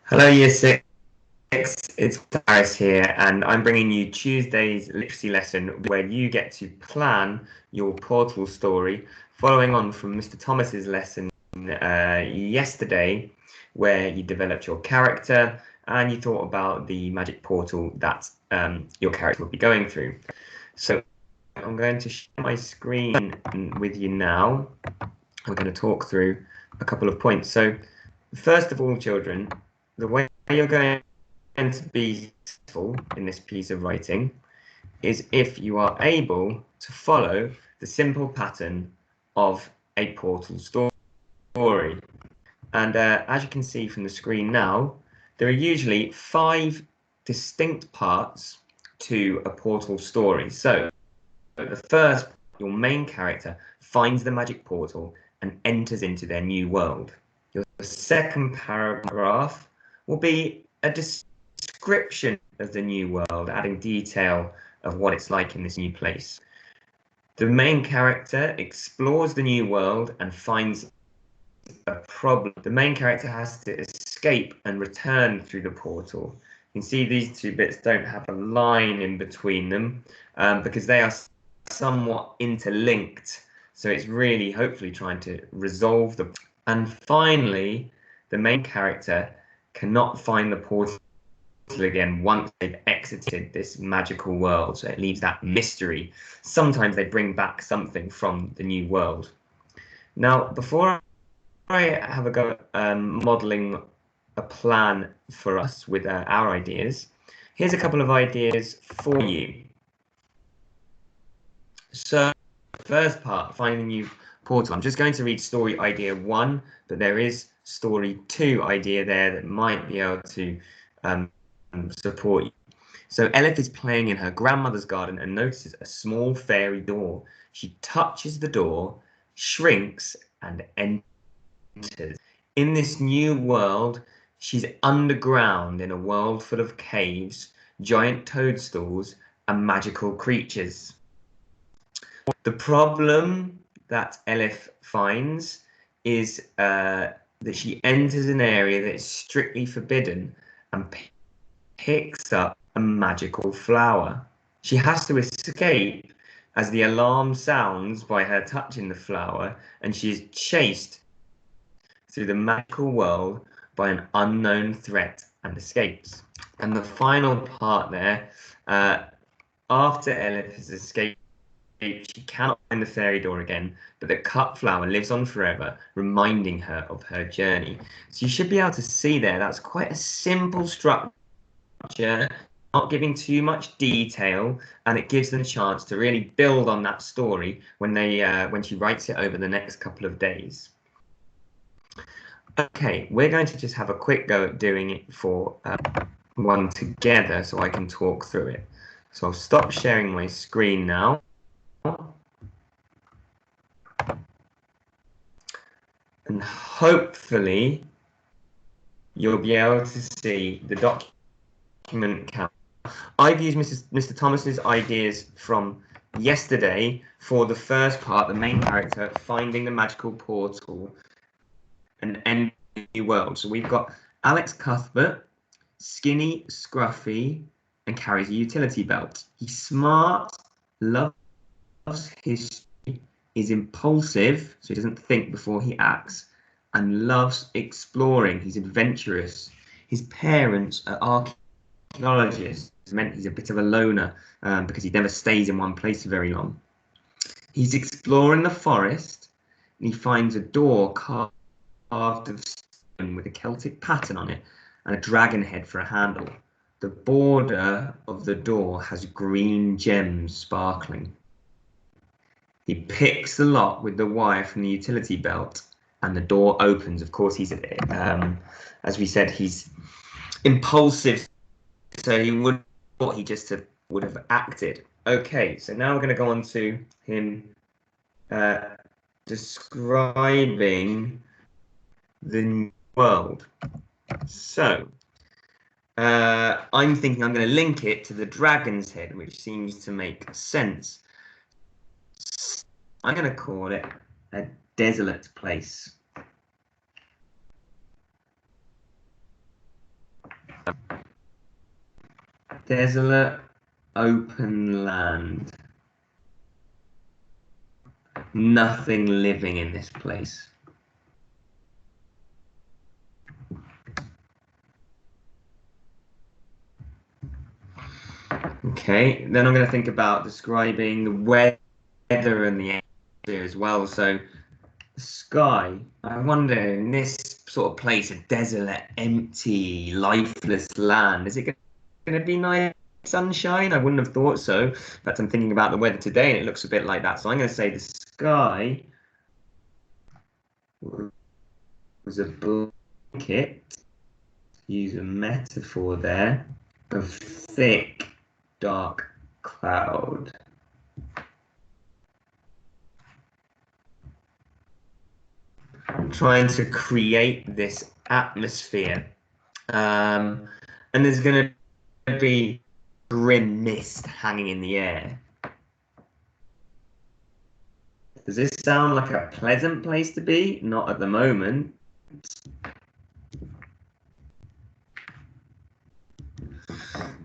Hello, Year 6. It's Paris here, and I'm bringing you Tuesday's literacy lesson where you get to plan your portal story, following on from Mr. Thomas's lesson yesterday, where you developed your character and you thought about the magic portal that your character will be going through. So I'm going to share my screen with you now. We're going to talk through a couple of points. So first of all, children, the way you're going to be successful in this piece of writing is if you are able to follow the simple pattern of a portal story. And as you can see from the screen now, there are usually 5 distinct parts to a portal story. So the first, your main character finds the magic portal and enters into their new world. Your second paragraph will be a description of the new world, adding detail of what it's like in this new place. The main character explores the new world and finds a problem. The main character has to escape and return through the portal. You can see these two bits don't have a line in between them because they are somewhat interlinked. So it's really hopefully trying to resolve the. And finally, the main character cannot find the portal again once they've exited this magical world. So it leaves that mystery. Sometimes they bring back something from the new world. Now, before I have a go modeling a plan for us with our ideas, here's a couple of ideas for you. So, first part, finding the new portal. I'm just going to read story idea 1, but there is story 2 idea there that might be able to support you. So Elif is playing in her grandmother's garden and notices a small fairy door. She touches the door, shrinks, and enters. In this new world, she's underground in a world full of caves, giant toadstools, and magical creatures. The problem that Elif finds is that she enters an area that is strictly forbidden and picks up a magical flower. She has to escape as the alarm sounds by her touching the flower, and she is chased through the magical world by an unknown threat and escapes. And the final part there, after Elif has escaped, she cannot find the fairy door again, but the cut flower lives on forever, reminding her of her journey. So you should be able to see there, that's quite a simple structure, not giving too much detail, and it gives them a chance to really build on that story when she writes it over the next couple of days. Okay, we're going to just have a quick go at doing it for one together so I can talk through it. So I'll stop sharing my screen now. And hopefully you'll be able to see the document count. I've used Mr. Thomas's ideas from yesterday for the first part, the main character finding the magical portal and ending the new world. So we've got Alex Cuthbert, skinny, scruffy, and carries a utility belt. He's smart, loves history, is impulsive, so he doesn't think before he acts, and loves exploring. He's adventurous. His parents are archaeologists. It's meant he's a bit of a loner because he never stays in one place for very long. He's exploring the forest, and he finds a door carved of stone with a Celtic pattern on it and a dragon head for a handle. The border of the door has green gems sparkling. He picks the lock with the wire from the utility belt and the door opens. Of course, he's, as we said, he's impulsive, so he would have acted. Okay, so now we're going to go on to him describing the new world. So I'm thinking I'm going to link it to the dragon's head, which seems to make sense. I'm going to call it a desolate place. Desolate, open land. Nothing living in this place. Okay, then I'm going to think about describing the weather and the atmosphere as well. So, the sky, I wonder, in this sort of place, a desolate, empty, lifeless land, is it going to be nice sunshine? I wouldn't have thought so. But I'm thinking about the weather today, and it looks a bit like that. So I'm going to say the sky was a blanket, use a metaphor there, of thick, dark cloud. I'm trying to create this atmosphere. And there's going to be grim mist hanging in the air. Does this sound like a pleasant place to be? Not at the moment.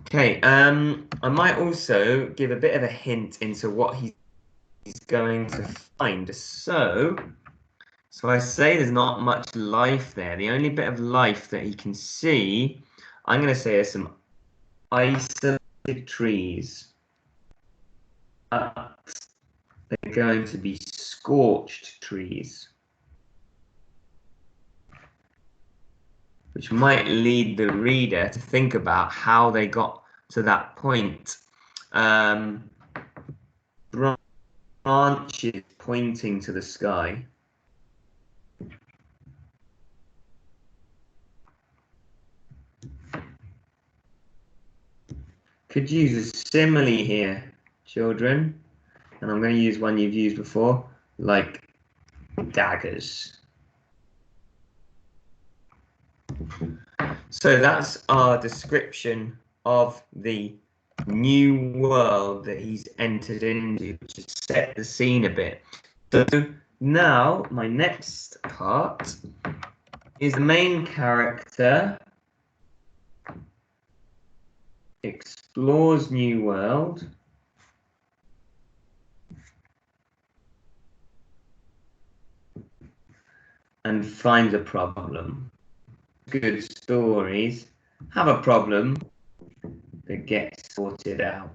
Okay, I might also give a bit of a hint into what he's going to find. So I say there's not much life there. The only bit of life that he can see, I'm going to say, are some isolated trees. They're going to be scorched trees, which might lead the reader to think about how they got to that point. Branches pointing to the sky. Could use a simile here, children, and I'm going to use one you've used before, like daggers. So that's our description of the new world that he's entered into, to set the scene a bit. So now my next part is the main character explores new world and finds a problem. Good stories have a problem that gets sorted out.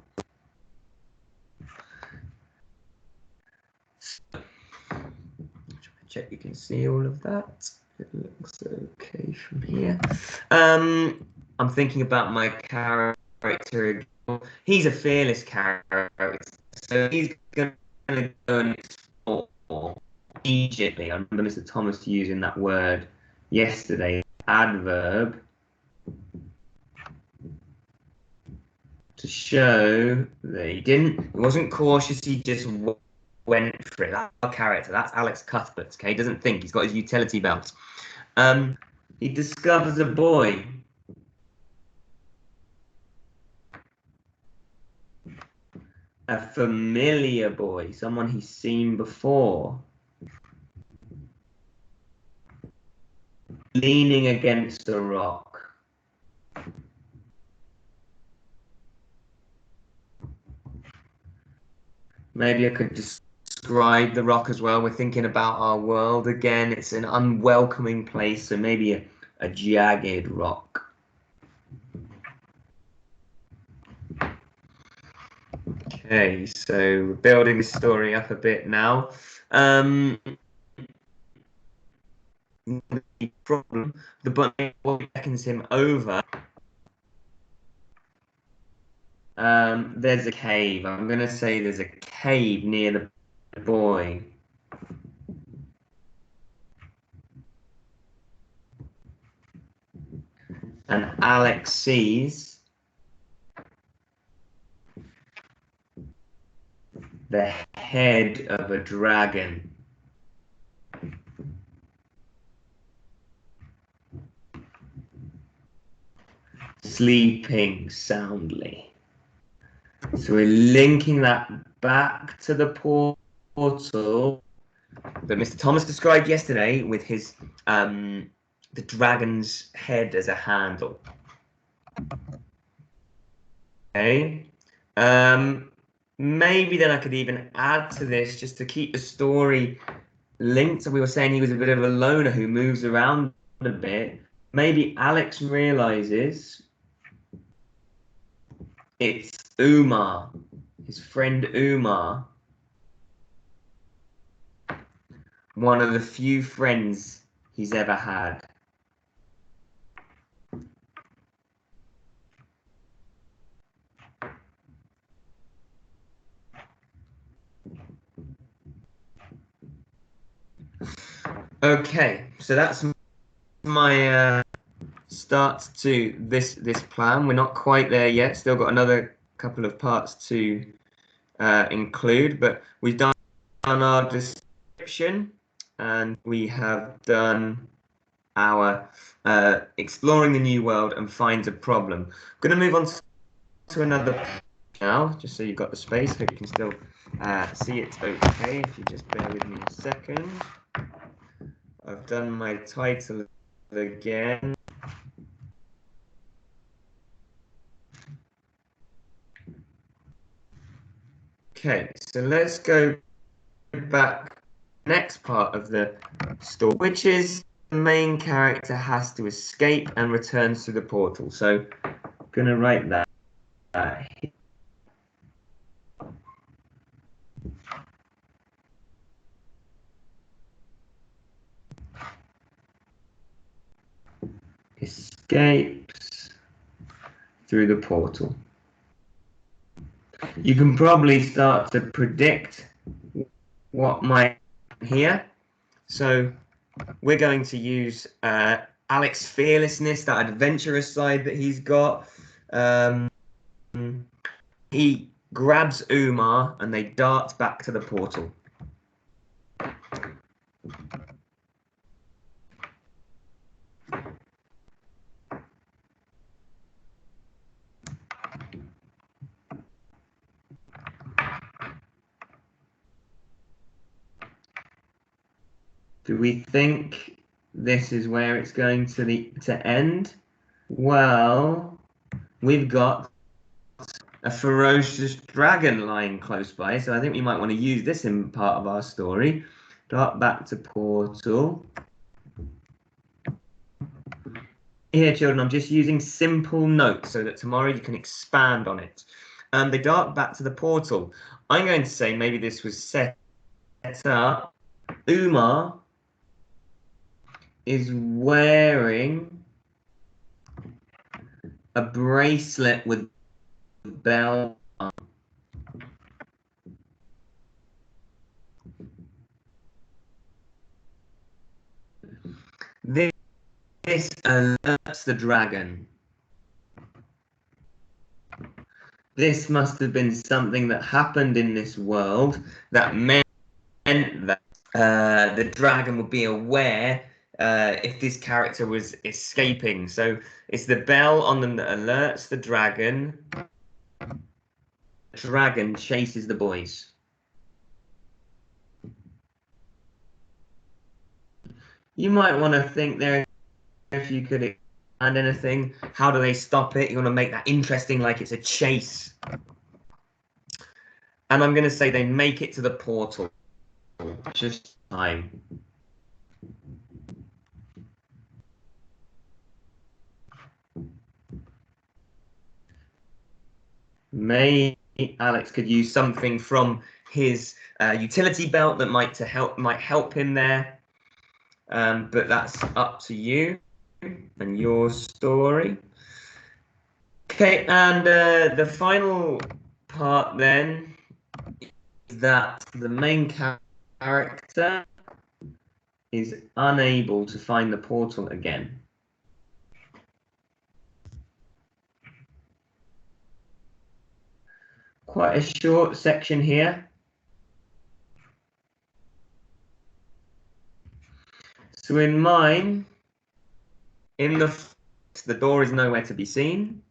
So, check you can see all of that. It looks okay from here. I'm thinking about my character. He's a fearless character, so he's going to go and explore immediately. I remember Mr. Thomas using that word yesterday, adverb, to show that he wasn't cautious, he just went for it. That's our character, that's Alex Cuthbert, okay? He doesn't think, he's got his utility belt. He discovers a boy. A familiar boy, someone he's seen before. Leaning against a rock. Maybe I could describe the rock as well. We're thinking about our world again. It's an unwelcoming place, so maybe a jagged rock. Okay, so we're building this story up a bit now. The problem, the bunny beckons him over. There's a cave. I'm going to say there's a cave near the boy. And Alex sees the head of a dragon. Sleeping soundly. So we're linking that back to the portal that Mr. Thomas described yesterday with his the dragon's head as a handle. Okay. Maybe then I could even add to this just to keep the story linked. So we were saying he was a bit of a loner who moves around a bit. Maybe Alex realizes it's Umar, his friend Umar, one of the few friends he's ever had. Okay, so that's my start to this plan. We're not quite there yet. Still got another couple of parts to include, but we've done our description and we have done our exploring the new world and finds a problem. I'm going to move on to another now, just so you've got the space. Hope you can still see it okay. If you just bear with me a second. I've done my title again. Okay, so let's go back next part of the story, which is the main character has to escape and returns to the portal. So I'm going to write that here. Escapes through the portal. You can probably start to predict what might here. So we're going to use Alex's fearlessness, that adventurous side that he's got. He grabs Umar and they dart back to the portal. Do we think this is where it's going to end? Well, we've got a ferocious dragon lying close by, so I think we might want to use this in part of our story. Dart back to portal. Here, children, I'm just using simple notes so that tomorrow you can expand on it. They dart back to the portal. I'm going to say maybe this was set up. Umar is wearing a bracelet with bell on. This alerts the dragon. This must have been something that happened in this world that meant that the dragon would be aware if this character was escaping. So it's the bell on them that alerts the dragon. The dragon chases the boys. You might want to think there if you could expand anything. How do they stop it? You want to make that interesting, like it's a chase. And I'm going to say they make it to the portal. Just time. Maybe Alex could use something from his utility belt that might help him there. But that's up to you and your story. Okay, and the final part then is that the main character is unable to find the portal again. Quite a short section here. So in mine, in the door is nowhere to be seen.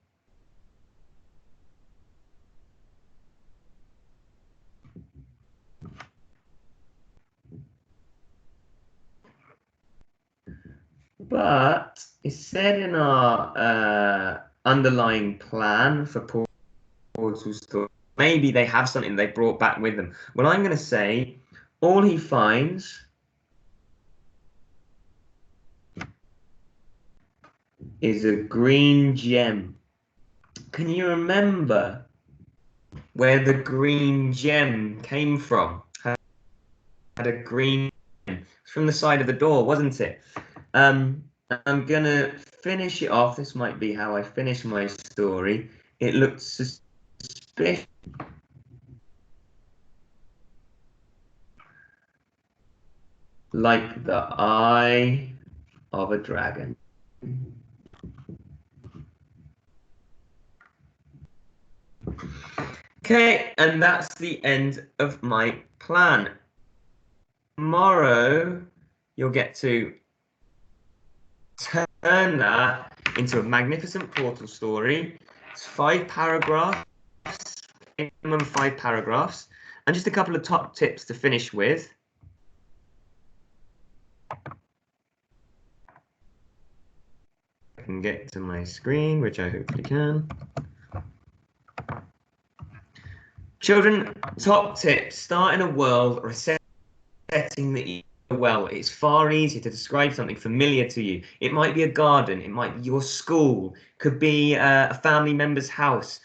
But it's said in our underlying plan for portal portal story. Maybe they have something they brought back with them. Well, I'm going to say all he finds is a green gem. Can you remember where the green gem came from? Had a green gem from the side of the door, wasn't it? I'm gonna finish it off. This might be how I finish my story. It looked suspicious, like the eye of a dragon. Okay, and that's the end of my plan. Tomorrow, you'll get to turn that into a magnificent portal story. It's 5 paragraphs, minimum 5 paragraphs, and just a couple of top tips to finish with. I can get to my screen, which I hopefully can. Children, top tips: start in a world or a setting that you know well. It's far easier to describe something familiar to you. It might be a garden, it might be your school, could be a family member's house,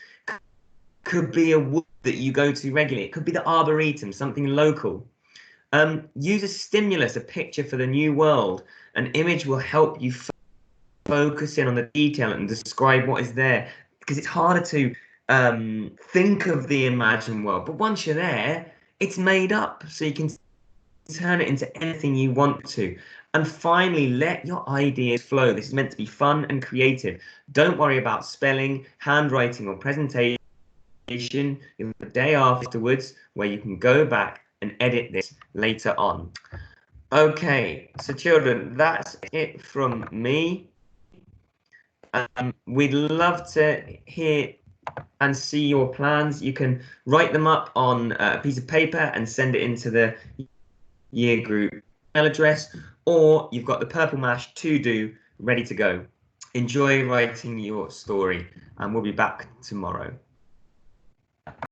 could be a wood that you go to regularly, it could be the Arboretum, something local. Use a stimulus, a picture for the new world. An image will help you focus in on the detail and describe what is there, because it's harder to think of the imagined world, but once you're there, it's made up, so you can turn it into anything you want to. And finally, let your ideas flow. This is meant to be fun and creative. Don't worry about spelling, handwriting, or presentation. In the day afterwards, where you can go back and edit this later on. Okay, so children, that's it from me. We'd love to hear and see your plans. You can write them up on a piece of paper and send it into the year group email address, or you've got the Purple Mash to do ready to go. Enjoy writing your story, and we'll be back tomorrow.